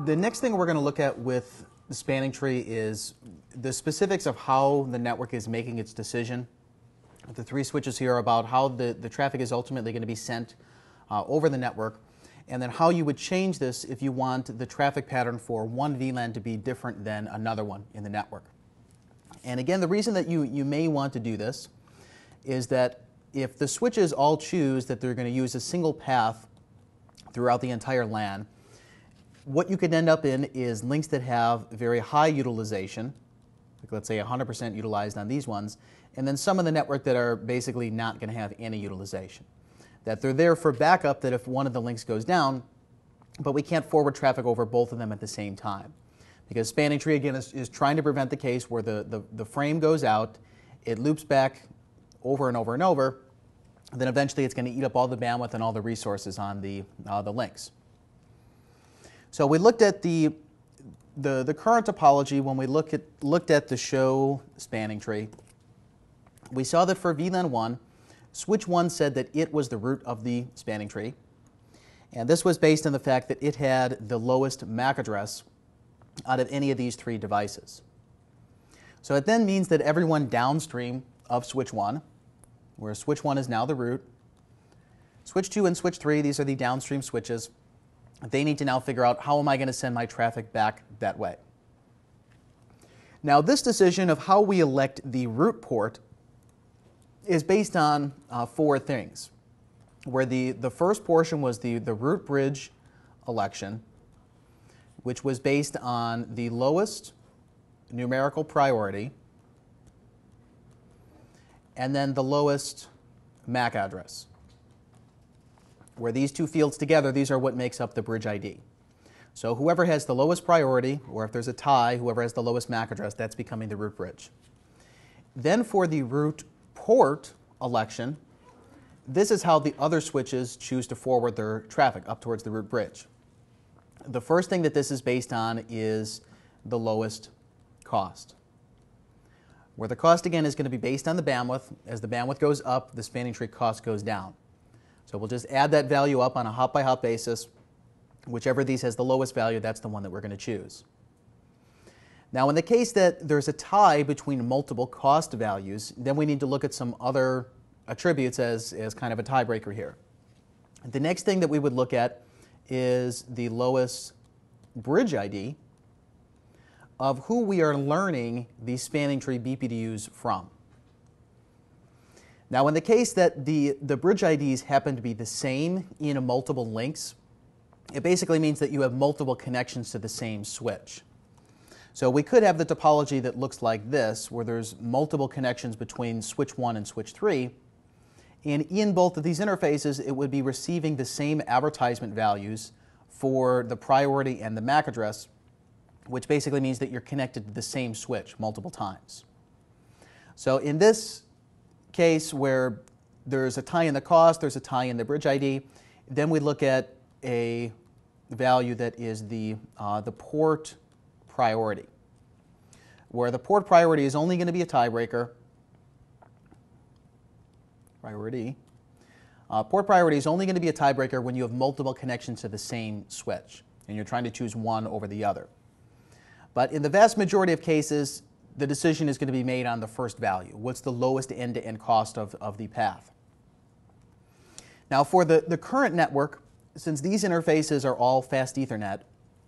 The next thing we're going to look at with the spanning tree is the specifics of how the network is making its decision. The three switches here are about how the traffic is ultimately going to be sent over the network, and then how you would change this if you want the traffic pattern for one VLAN to be different than another one in the network. And again, the reason that you may want to do this is that if the switches all choose that they're going to use a single path throughout the entire LAN, what you could end up in is links that have very high utilization, like let's say 100% utilized on these ones, and then some of the network that are basically not going to have any utilization. That they're there for backup, that if one of the links goes down, but we can't forward traffic over both of them at the same time. Because spanning tree, again, is trying to prevent the case where the frame goes out, it loops back over and over and over, and then eventually it's going to eat up all the bandwidth and all the resources on the links. So we looked at the current topology when we looked at the show spanning tree. We saw that for VLAN 1, switch 1 said that it was the root of the spanning tree. And this was based on the fact that it had the lowest MAC address out of any of these three devices. So it then means that everyone downstream of switch 1, where switch 1 is now the root, switch 2 and switch 3, these are the downstream switches, they need to now figure out how am I going to send my traffic back that way. Now this decision of how we elect the root port is based on four things, where the first portion was the root bridge election, which was based on the lowest numerical priority and then the lowest MAC address. Where these two fields together, these are what makes up the bridge ID. So whoever has the lowest priority, or if there's a tie, whoever has the lowest MAC address, that's becoming the root bridge. Then for the root port election, this is how the other switches choose to forward their traffic up towards the root bridge. The first thing that this is based on is the lowest cost, where the cost again is going to be based on the bandwidth. As the bandwidth goes up, the spanning tree cost goes down. So we'll just add that value up on a hop-by-hop basis. Whichever of these has the lowest value, that's the one that we're going to choose. Now in the case that there's a tie between multiple cost values, then we need to look at some other attributes as kind of a tiebreaker here. The next thing that we would look at is the lowest bridge ID of who we are learning the spanning tree BPDUs from. Now in the case that the bridge IDs happen to be the same in multiple links, it basically means that you have multiple connections to the same switch. So we could have the topology that looks like this, where there's multiple connections between switch 1 and switch 3, and in both of these interfaces it would be receiving the same advertisement values for the priority and the MAC address, which basically means that you're connected to the same switch multiple times. So in this case where there's a tie in the cost, there's a tie in the bridge ID, then we look at a value that is the port priority, where the port priority is only going to be a tiebreaker. Port priority is only going to be a tiebreaker when you have multiple connections to the same switch and you're trying to choose one over the other. But in the vast majority of cases, the decision is going to be made on the first value. What's the lowest end-to-end cost of the path? Now for the current network, since these interfaces are all fast Ethernet,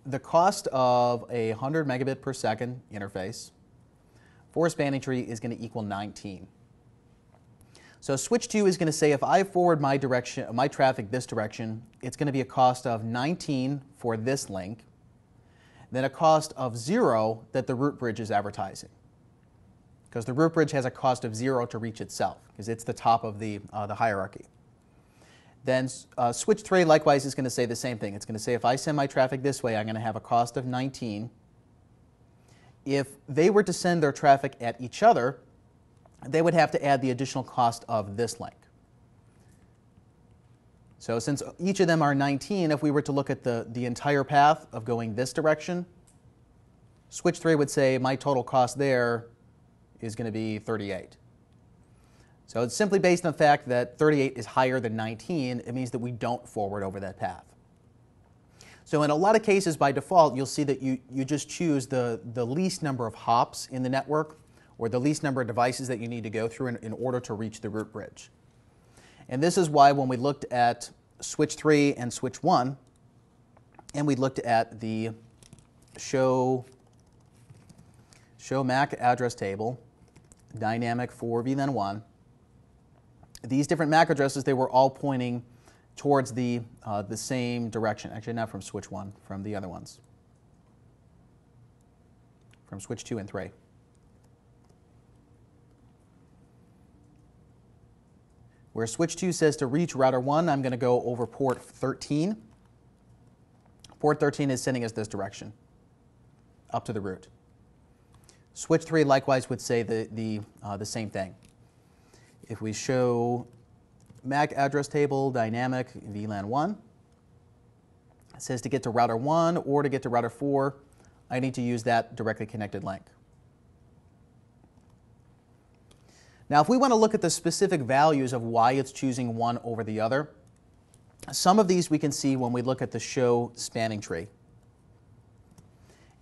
the cost of a 100 megabit per second interface for a spanning tree is going to equal 19. So switch 2 is going to say if I forward my traffic this direction, it's going to be a cost of 19 for this link, then a cost of 0 that the root bridge is advertising. Because the root bridge has a cost of 0 to reach itself, because it's the top of the hierarchy. Then switch 3 likewise is going to say the same thing. It's going to say if I send my traffic this way, I'm going to have a cost of 19. If they were to send their traffic at each other, they would have to add the additional cost of this link. So since each of them are 19, if we were to look at the entire path of going this direction, switch 3 would say my total cost there is going to be 38. So it's simply based on the fact that 38 is higher than 19. It means that we don't forward over that path. So in a lot of cases, by default, you'll see that you just choose the least number of hops in the network or the least number of devices that you need to go through in order to reach the root bridge. And this is why when we looked at switch 3 and switch 1, and we looked at the show MAC address table, dynamic for VLAN 1, these different MAC addresses, they were all pointing towards the same direction. Actually, not from switch 1, from the other ones, from switch 2 and 3. Where switch 2 says to reach router 1, I'm going to go over port 13. Port 13 is sending us this direction, up to the root. Switch 3 likewise would say the same thing. If we show MAC address table, dynamic, VLAN 1, it says to get to router 1 or to get to router 4, I need to use that directly connected link. Now, if we want to look at the specific values of why it's choosing one over the other, some of these we can see when we look at the show spanning tree.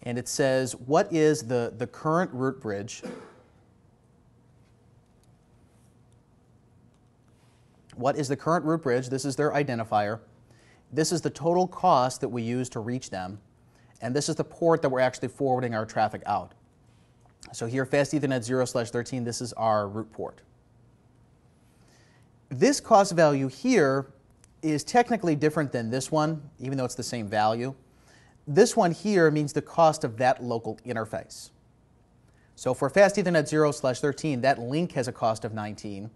And it says, what is the current root bridge? What is the current root bridge? This is their identifier. This is the total cost that we use to reach them. And this is the port that we're actually forwarding our traffic out. So here, Fast Ethernet 0/13, this is our root port. This cost value here is technically different than this one, even though it's the same value. This one here means the cost of that local interface. So for Fast Ethernet 0/13, that link has a cost of 19.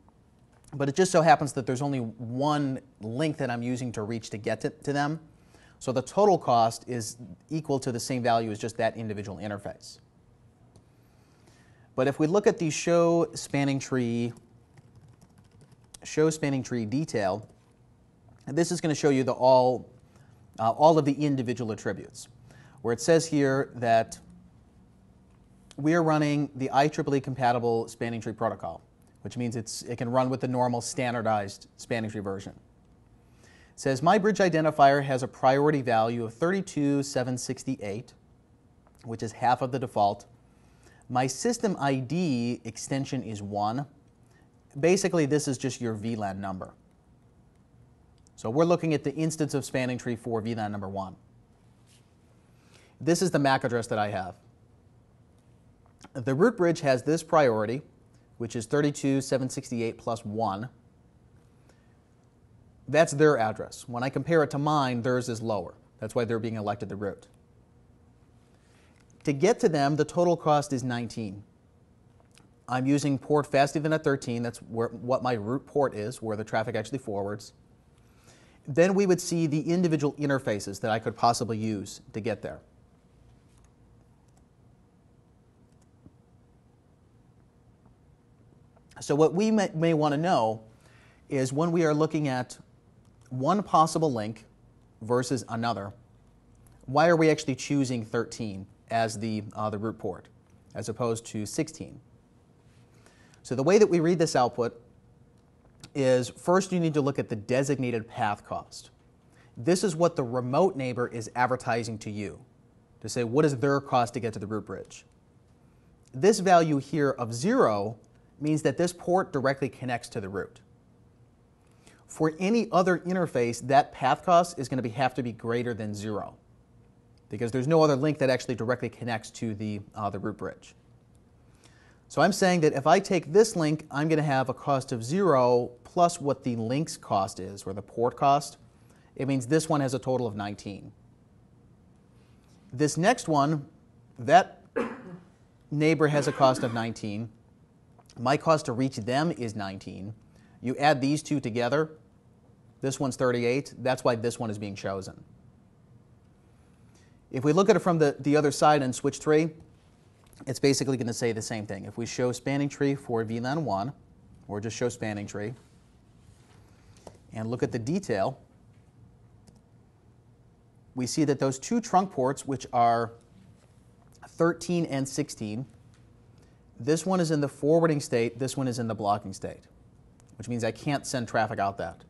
But it just so happens that there's only one link that I'm using to reach to get to them. So the total cost is equal to the same value as just that individual interface. But if we look at the show spanning tree detail, this is going to show you all of the individual attributes, where it says here that we are running the IEEE compatible spanning tree protocol, which means it can run with the normal standardized spanning tree version. It says my bridge identifier has a priority value of 32,768, which is half of the default. My system ID extension is 1. Basically, this is just your VLAN number. So we're looking at the instance of spanning tree for VLAN number 1. This is the MAC address that I have. The root bridge has this priority, which is 32,768 plus 1. That's their address. When I compare it to mine, theirs is lower. That's why they're being elected the root. To get to them, the total cost is 19. I'm using port Fast Ethernet 13. That's what my root port is, where the traffic actually forwards. Then we would see the individual interfaces that I could possibly use to get there. So what we may want to know is when we are looking at one possible link versus another, why are we actually choosing 13 as the root port as opposed to 16? So the way that we read this output is first you need to look at the designated path cost. This is what the remote neighbor is advertising to you to say what is their cost to get to the root bridge. This value here of 0 means that this port directly connects to the root. For any other interface, that path cost is going to have to be greater than 0 because there's no other link that actually directly connects to the root bridge. So I'm saying that if I take this link, I'm going to have a cost of 0 plus what the link's cost is, or the port cost. It means this one has a total of 19. This next one, that neighbor has a cost of 19. My cost to reach them is 19. You add these two together, this one's 38. That's why this one is being chosen. If we look at it from the other side in switch 3, it's basically going to say the same thing. If we show spanning tree for VLAN 1, or just show spanning tree, and look at the detail, we see that those two trunk ports, which are 13 and 16, this one is in the forwarding state, this one is in the blocking state, which means I can't send traffic out that.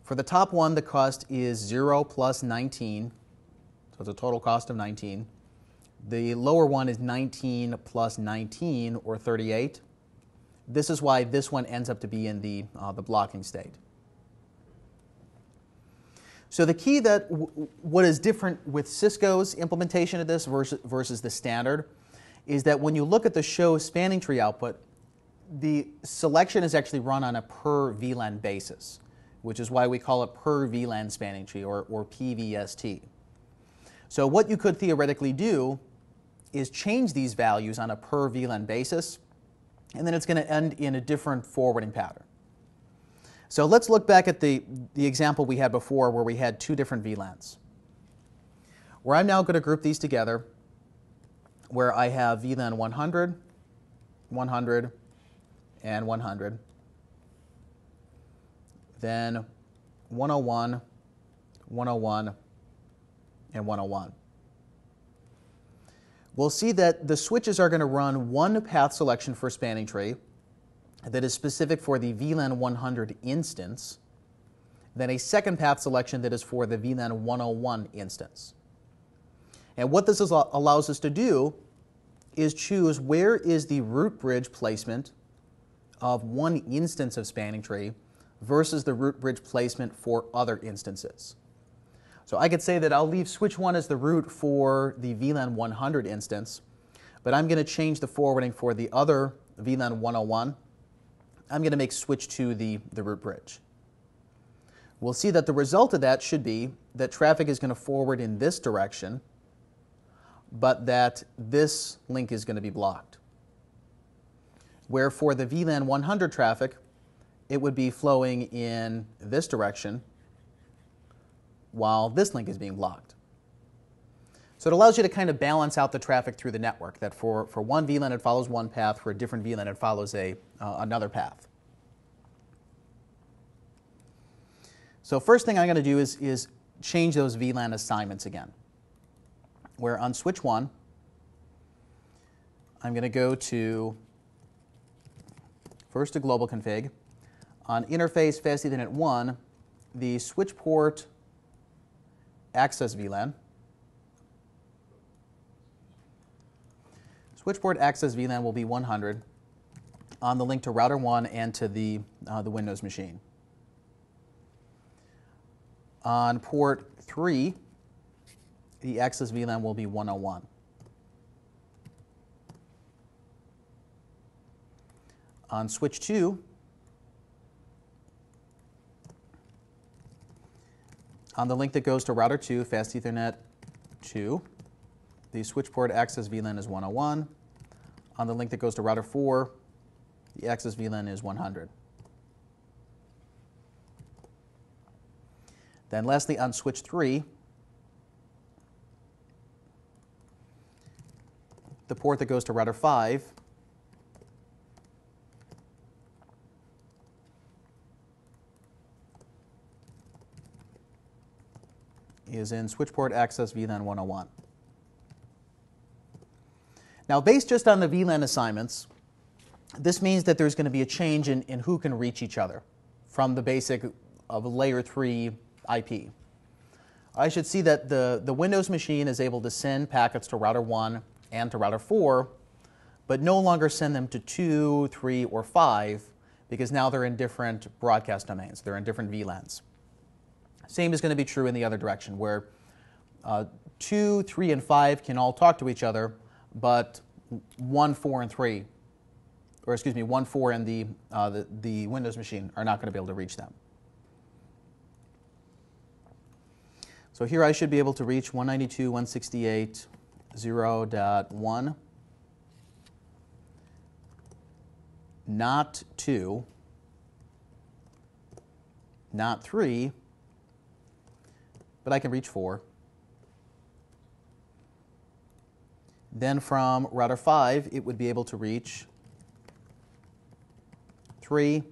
For the top one, the cost is 0 plus 19, so it's a total cost of 19. The lower one is 19 plus 19, or 38. This is why this one ends up to be in the blocking state. So the key that what is different with Cisco's implementation of this versus the standard is that when you look at the show spanning tree output, the selection is actually run on a per VLAN basis, which is why we call it per VLAN spanning tree, or PVST. So what you could theoretically do is change these values on a per VLAN basis, and then it's going to end in a different forwarding pattern. So let's look back at the example we had before where we had two different VLANs, where I'm now going to group these together, where I have VLAN 100, 100, and 100, then 101, 101, and 101. We'll see that the switches are going to run one path selection for spanning tree that is specific for the VLAN 100 instance, then a second path selection that is for the VLAN 101 instance. And what this allows us to do is choose where is the root bridge placement of one instance of spanning tree versus the root bridge placement for other instances. So I could say that I'll leave switch 1 as the root for the VLAN 100 instance, but I'm going to change the forwarding for the other VLAN 101. I'm going to make switch 2 the root bridge. We'll see that the result of that should be that traffic is going to forward in this direction, but that this link is going to be blocked. Where for the VLAN 100 traffic, it would be flowing in this direction, while this link is being blocked. So it allows you to kind of balance out the traffic through the network, that for one VLAN it follows one path, for a different VLAN it follows another path. So first thing I'm going to do is change those VLAN assignments again, where on switch 1, I'm going to go to, first to global config. On interface fast Ethernet 1, the switch port access VLAN. Switch port access VLAN will be 100 on the link to router 1 and to the Windows machine. On port 3, the access VLAN will be 101. On switch 2, on the link that goes to router 2, fast Ethernet 2, the switch port access VLAN is 101. On the link that goes to router 4, the access VLAN is 100. Then lastly, on switch 3, the port that goes to router 5 is in switch port access VLAN 101. Now, based just on the VLAN assignments, this means that there's going to be a change in who can reach each other from the basic of layer 3 IP. I should see that the Windows machine is able to send packets to router 1 and to router 4, but no longer send them to 2, 3, or 5, because now they're in different broadcast domains. They're in different VLANs. Same is going to be true in the other direction, where 2, 3, and 5 can all talk to each other, but 1, 4, and 3, or excuse me, 1, 4, and the Windows machine are not going to be able to reach them. So here I should be able to reach 192.168.0.1, not 2, not 3, but I can reach 4. Then from router 5, it would be able to reach 3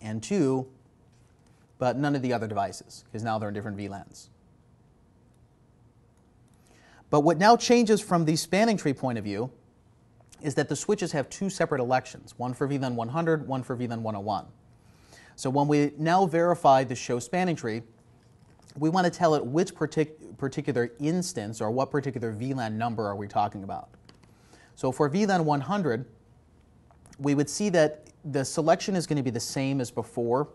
and 2, but none of the other devices, because now they're in different VLANs. But what now changes from the spanning tree point of view is that the switches have two separate elections, one for VLAN 100, one for VLAN 101. So when we now verify the show spanning tree, we want to tell it which particular instance or what particular VLAN number are we talking about. So for VLAN 100, we would see that the selection is going to be the same as before.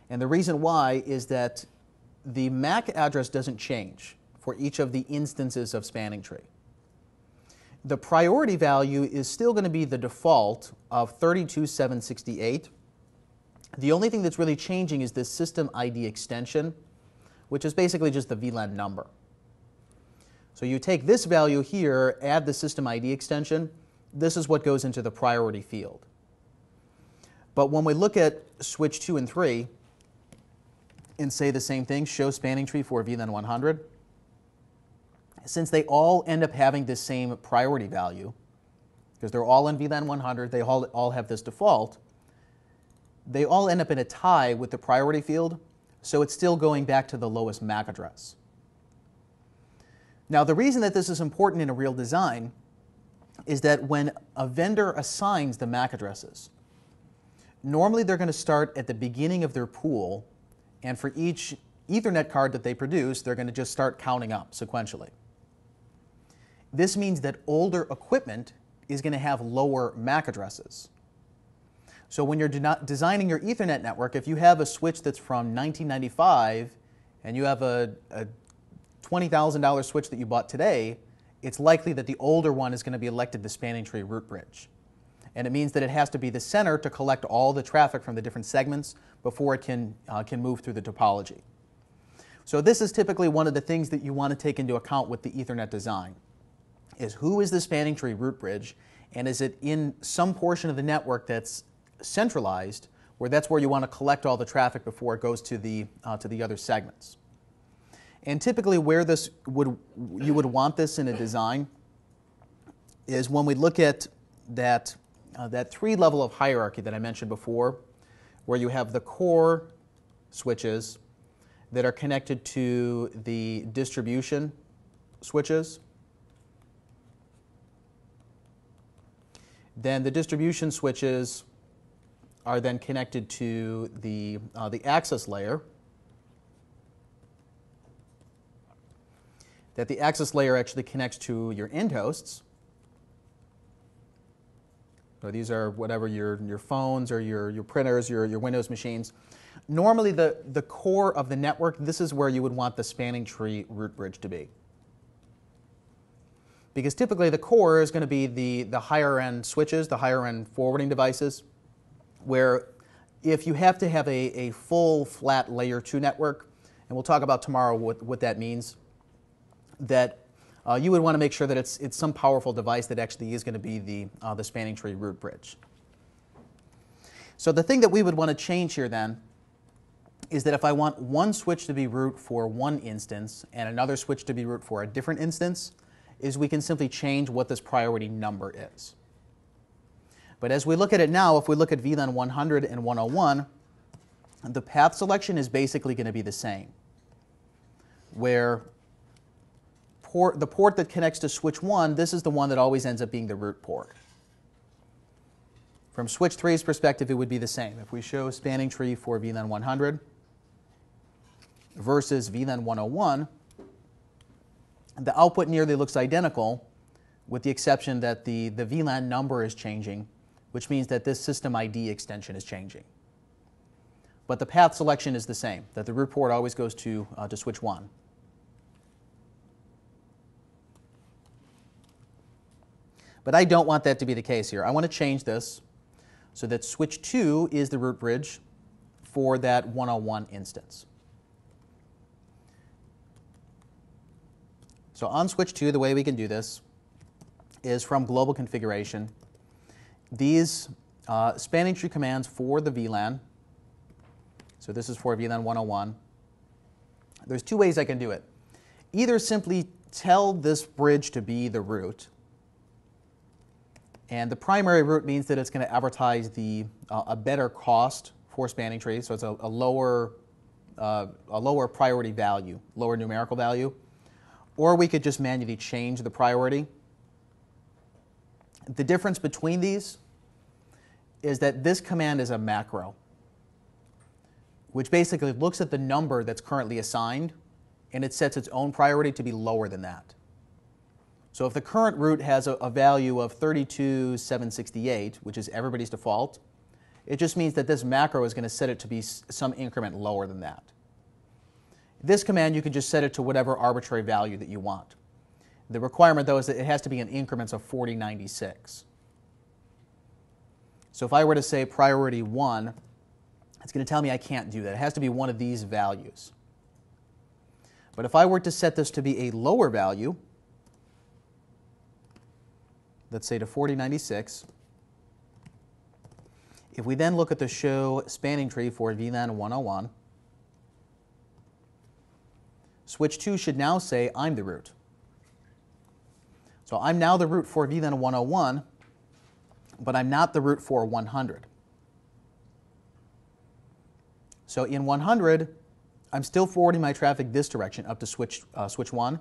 And the reason why is that the MAC address doesn't change for each of the instances of spanning tree. The priority value is still going to be the default of 32,768. The only thing that's really changing is this system ID extension, which is basically just the VLAN number. So you take this value here, add the system ID extension, this is what goes into the priority field. But when we look at switch 2 and 3 and say the same thing, show spanning tree for VLAN 100, since they all end up having this same priority value, because they're all in VLAN 100, they all have this default, they all end up in a tie with the priority field, so it's still going back to the lowest MAC address. Now, the reason that this is important in a real design is that when a vendor assigns the MAC addresses, normally they're going to start at the beginning of their pool, and for each Ethernet card that they produce, they're going to just start counting up sequentially. This means that older equipment is going to have lower MAC addresses. So when you're designing your Ethernet network, if you have a switch that's from 1995 and you have a $20,000 switch that you bought today, it's likely that the older one is going to be elected the spanning tree root bridge. And it means that it has to be the center to collect all the traffic from the different segments before it can move through the topology. So this is typically one of the things that you want to take into account with the Ethernet design, is who is the spanning tree root bridge, and is it in some portion of the network that's centralized, where that's where you want to collect all the traffic before it goes to the other segments. And typically where you would want this in a design is when we look at that three level of hierarchy that I mentioned before, where you have the core switches that are connected to the distribution switches. Then the distribution switches are then connected to the access layer. That the access layer actually connects to your end hosts. So these are whatever your phones or your printers, your Windows machines. Normally the core of the network, this is where you would want the spanning tree root bridge to be. Because typically the core is going to be the higher end switches, the higher end forwarding devices, where if you have to have a full flat layer 2 network, and we'll talk about tomorrow what that means, that you would want to make sure that it's some powerful device that actually is going to be the spanning tree root bridge. So the thing that we would want to change here then is that if I want one switch to be root for one instance and another switch to be root for a different instance, is we can simply change what this priority number is. But as we look at it now, if we look at VLAN 100 and 101, the path selection is basically going to be the same, where the port that connects to switch 1, this is the one that always ends up being the root port. From switch 3's perspective, it would be the same. If we show spanning tree for VLAN 100 versus VLAN 101, the output nearly looks identical, with the exception that the VLAN number is changing, which means that this system ID extension is changing. But the path selection is the same, that the root port always goes to switch 1. But I don't want that to be the case here. I want to change this so that switch 2 is the root bridge for that 101 instance. So on switch 2, the way we can do this is from global configuration. These spanning tree commands for the VLAN, so this is for VLAN 101, there's two ways I can do it. Either simply tell this bridge to be the root, and the primary root means that it's going to advertise a better cost for spanning tree, so it's a lower priority value, lower numerical value. Or we could just manually change the priority. The difference between these is that this command is a macro. which basically looks at the number that's currently assigned, and it sets its own priority to be lower than that. So if the current root has a value of 32,768, which is everybody's default, it just means that this macro is going to set it to be some increment lower than that. This command, you can just set it to whatever arbitrary value that you want. The requirement, though, is that it has to be in increments of 4096. So if I were to say priority 1, it's going to tell me I can't do that. It has to be one of these values. But if I were to set this to be a lower value, let's say to 4096, if we then look at the show spanning tree for VLAN 101, switch 2 should now say I'm the root. So I'm now the root for VLAN 101, but I'm not the root for 100. So in 100, I'm still forwarding my traffic this direction up to switch 1,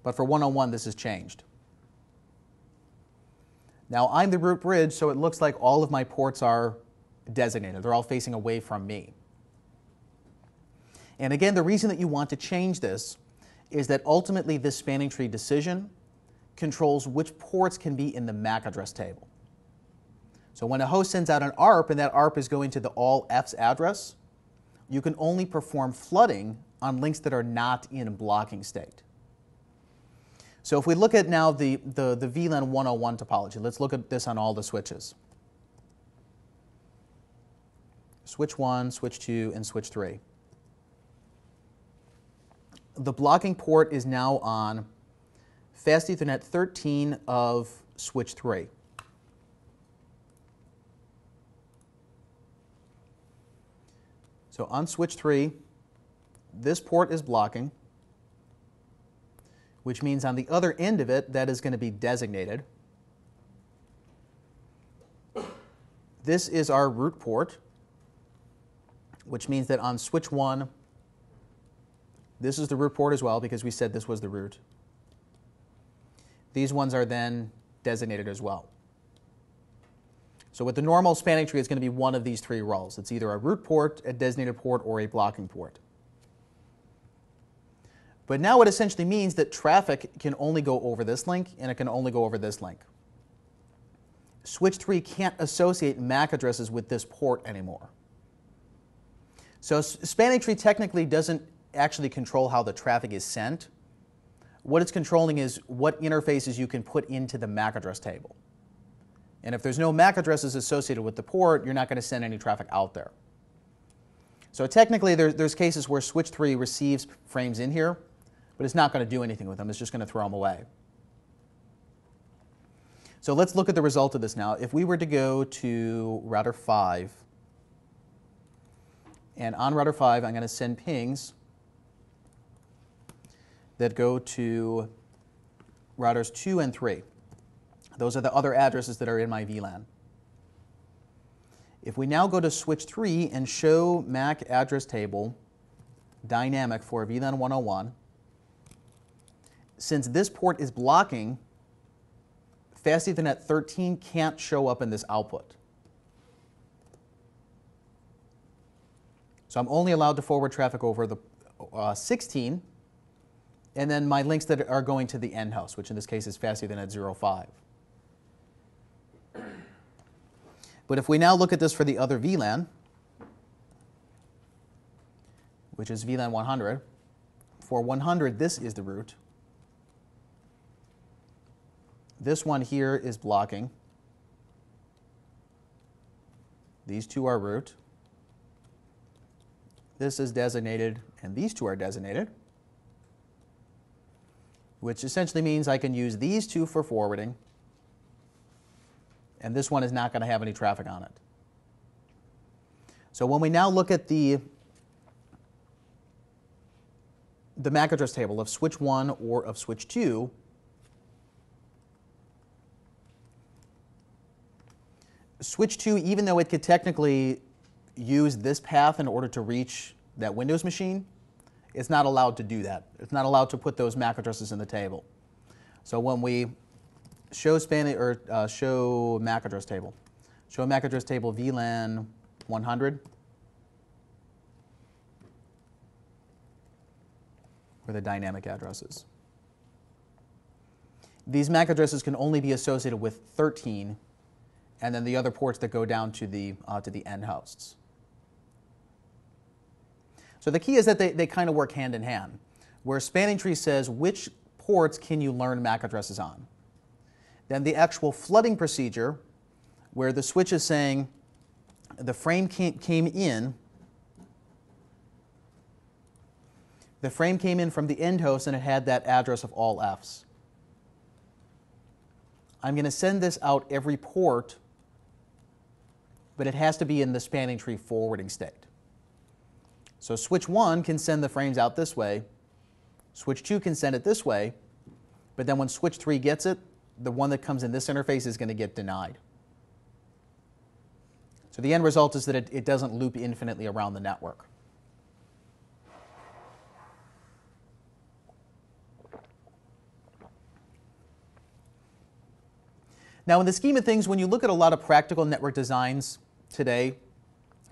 but for 101, this has changed. Now I'm the root bridge, so it looks like all of my ports are designated. They're all facing away from me. And again, the reason that you want to change this is that ultimately this spanning tree decision controls which ports can be in the MAC address table. So when a host sends out an ARP and that ARP is going to the all Fs address, you can only perform flooding on links that are not in blocking state. So if we look at now the VLAN 101 topology, let's look at this on all the switches. Switch 1, switch 2, and switch 3. The blocking port is now on Fast Ethernet 13 of switch 3. So on switch 3, this port is blocking, which means on the other end of it, that is going to be designated. This is our root port, which means that on switch 1, this is the root port as well, because we said this was the root. These ones are then designated as well. So with the normal spanning tree, it's going to be one of these three roles. It's either a root port, a designated port, or a blocking port. But now it essentially means that traffic can only go over this link, and it can only go over this link. Switch 3 can't associate MAC addresses with this port anymore. So spanning tree technically doesn't actually control how the traffic is sent. What it's controlling is what interfaces you can put into the MAC address table. And if there's no MAC addresses associated with the port, you're not going to send any traffic out there. So technically, there's cases where switch 3 receives frames in here, but it's not going to do anything with them. It's just going to throw them away. So let's look at the result of this now. If we were to go to router 5, and on router 5, I'm going to send pings that go to routers 2 and 3. Those are the other addresses that are in my VLAN. If we now go to switch 3 and show MAC address table dynamic for VLAN 101, since this port is blocking, Fast Ethernet 13 can't show up in this output. So I'm only allowed to forward traffic over the 16, and then my links that are going to the end host, which in this case is Fast Ethernet 05. But if we now look at this for the other VLAN, which is VLAN 100, for 100, this is the root. This one here is blocking. These two are root. This is designated, and these two are designated, which essentially means I can use these two for forwarding, and this one is not going to have any traffic on it. So when we now look at the MAC address table of switch 1 or of switch 2, switch 2, even though it could technically use this path in order to reach that Windows machine, it's not allowed to do that. It's not allowed to put those MAC addresses in the table. So when we show show MAC address table VLAN 100, or the dynamic addresses. These MAC addresses can only be associated with 13, and then the other ports that go down to the end hosts. So the key is that they kind of work hand in hand, where spanning tree says which ports can you learn MAC addresses on. Then the actual flooding procedure, where the switch is saying the frame came in from the end host and it had that address of all Fs. I'm going to send this out every port, but it has to be in the spanning tree forwarding state. So switch 1 can send the frames out this way, switch 2 can send it this way, but then when switch 3 gets it, the one that comes in this interface is going to get denied. So the end result is that it doesn't loop infinitely around the network. Now, in the scheme of things, when you look at a lot of practical network designs today,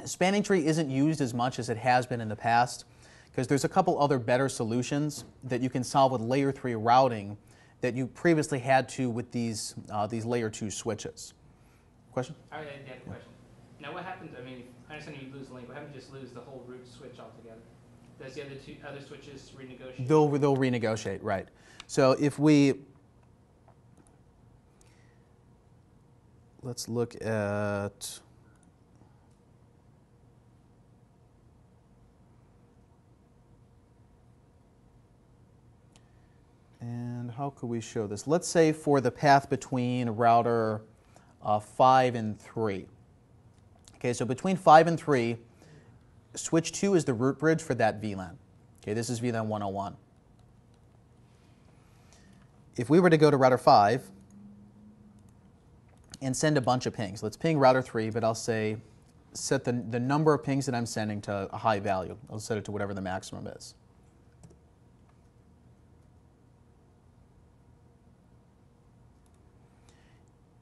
spanning tree isn't used as much as it has been in the past, because there's a couple other better solutions that you can solve with layer 3 routing that you previously had to with these layer 2 switches. Question? I had a question. Now, what happens? I mean, I understand you lose the link. What happens if you just lose the whole root switch altogether? Does the other switches renegotiate? They'll renegotiate, right? So if we let's look at and how could we show this? Let's say for the path between router 5 and 3. Okay, so between 5 and 3, switch 2 is the root bridge for that VLAN. Okay, this is VLAN 101. If we were to go to router 5 and send a bunch of pings, let's ping router 3, but I'll say set the number of pings that I'm sending to a high value. I'll set it to whatever the maximum is.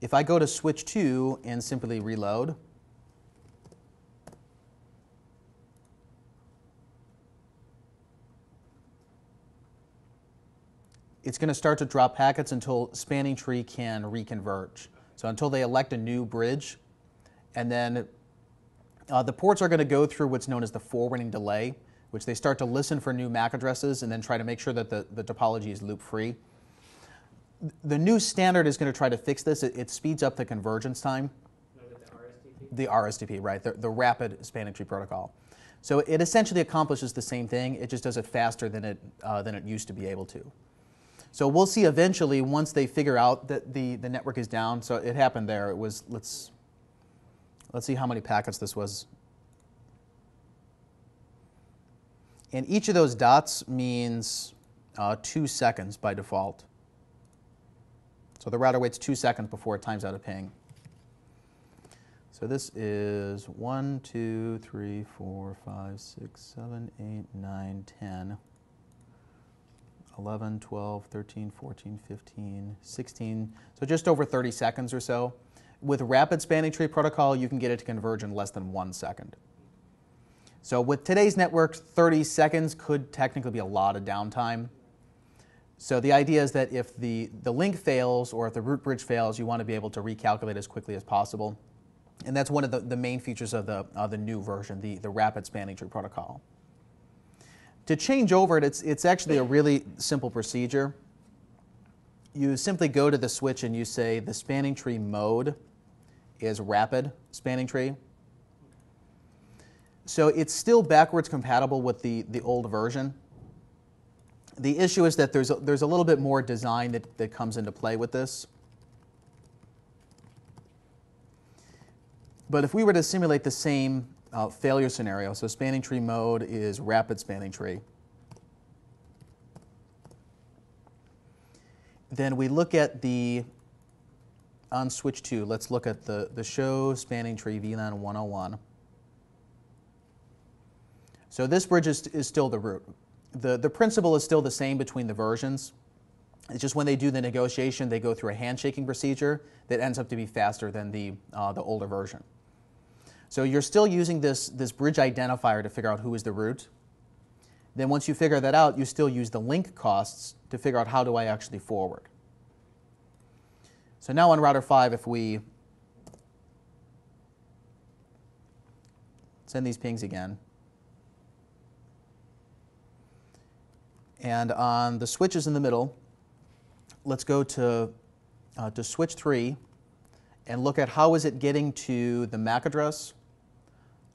If I go to switch 2 and simply reload, it's going to start to drop packets until spanning tree can reconverge. So until they elect a new bridge, and then the ports are going to go through what's known as the forwarding delay, which they start to listen for new MAC addresses and then try to make sure that the topology is loop free. The new standard is going to try to fix this. It speeds up the convergence time. The RSTP, right, the rapid spanning tree protocol. So it essentially accomplishes the same thing. It just does it faster than it used to be able to. So we'll see eventually, once they figure out that the network is down. So it happened there. It was, let's see how many packets this was. And each of those dots means 2 seconds by default. So the router waits 2 seconds before it times out a ping. So this is 1, 2, 3, 4, 5, 6, 7, 8, 9, 10, 11, 12, 13, 14, 15, 16. So just over 30 seconds or so. With rapid spanning tree protocol, you can get it to converge in less than 1 second. So with today's network, 30 seconds could technically be a lot of downtime. So the idea is that if the link fails or if the root bridge fails, you want to be able to recalculate as quickly as possible. And that's one of the main features of the new version, the rapid spanning tree protocol. To change over it, it's actually a really simple procedure. You simply go to the switch and you say the spanning tree mode is rapid spanning tree. So it's still backwards compatible with the old version. The issue is that there's a little bit more design that comes into play with this. But if we were to simulate the same failure scenario, so spanning tree mode is rapid spanning tree, then we look at on switch 2, let's look at the show spanning tree VLAN 101. So this bridge is still the root. The principle is still the same between the versions. It's just when they do the negotiation, they go through a handshaking procedure that ends up to be faster than the older version. So you're still using this bridge identifier to figure out who is the root. Then once you figure that out, you still use the link costs to figure out how do I actually forward. So now on router 5, if we send these pings again, and on the switches in the middle, let's go to switch 3 and look at how is it getting to the MAC address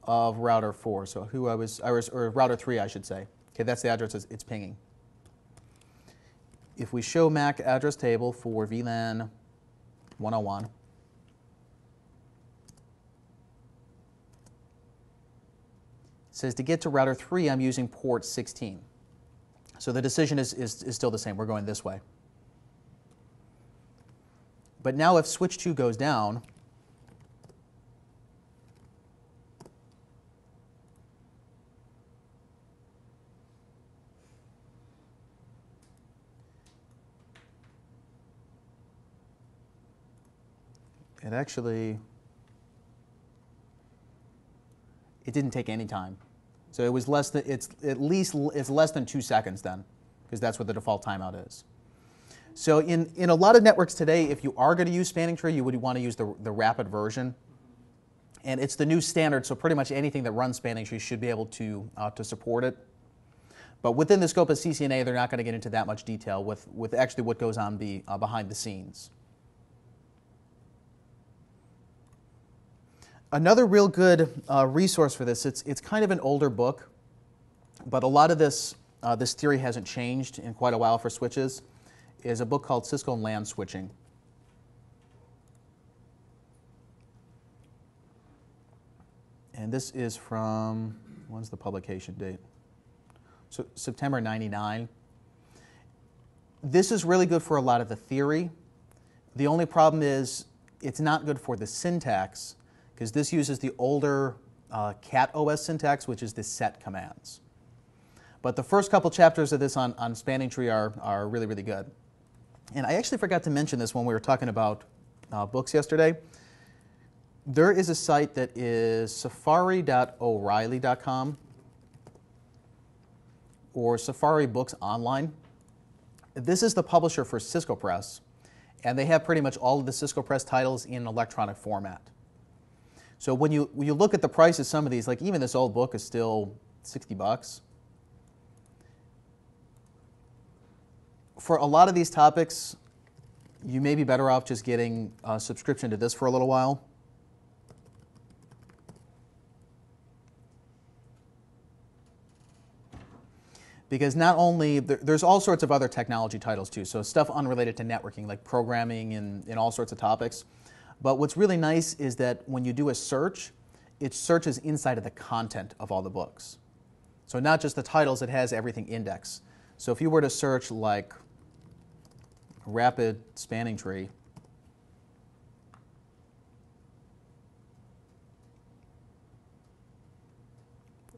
of router 4. So or router 3, I should say. Okay, that's the address it's pinging. If we show MAC address table for VLAN 101, it says to get to router 3, I'm using port 16. So the decision is still the same. We're going this way. But now if switch 2 goes down, it didn't take any time. So it was less than, it's less than 2 seconds then, because that's what the default timeout is. So in a lot of networks today, if you are going to use spanning tree, you would want to use the rapid version. And it's the new standard, so pretty much anything that runs spanning tree should be able to support it. But within the scope of CCNA, they're not going to get into that much detail with actually what goes on behind the scenes. Another real good resource for this, it's kind of an older book, but a lot of this theory hasn't changed in quite a while for switches, is a book called Cisco and LAN Switching. And this is from, when's the publication date? So September 99. This is really good for a lot of the theory. The only problem is it's not good for the syntax, because this uses the older cat OS syntax, which is the set commands. But the first couple chapters of this on spanning tree are really, really good. And I actually forgot to mention this when we were talking about books yesterday. There is a site that is safari.o'reilly.com or Safari Books Online. This is the publisher for Cisco Press, and they have pretty much all of the Cisco Press titles in electronic format. So when you look at the price of some of these, like even this old book is still $60. For a lot of these topics, you may be better off just getting a subscription to this for a little while. Because not only, there's all sorts of other technology titles too, so stuff unrelated to networking, like programming and all sorts of topics. But what's really nice is that when you do a search, it searches inside of the content of all the books. So not just the titles, it has everything indexed. So if you were to search like rapid spanning tree,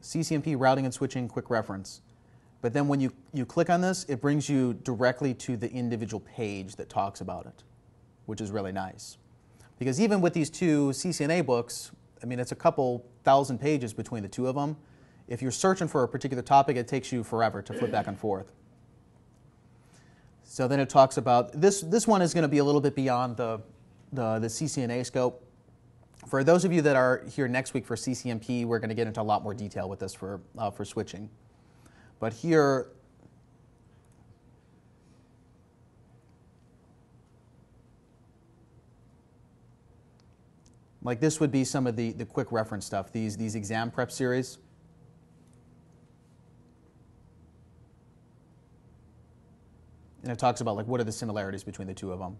CCNP routing and switching quick reference. But then when you click on this, it brings you directly to the individual page that talks about it, which is really nice. Because even with these two CCNA books, I mean, it's a couple thousand pages between the two of them. If you're searching for a particular topic, it takes you forever to flip back and forth. So then it talks about, this one is going to be a little bit beyond the CCNA scope. For those of you that are here next week for CCNP, we're going to get into a lot more detail with this for switching. But here, like this would be some of the quick reference stuff, these exam prep series. And it talks about like what are the similarities between the two of them.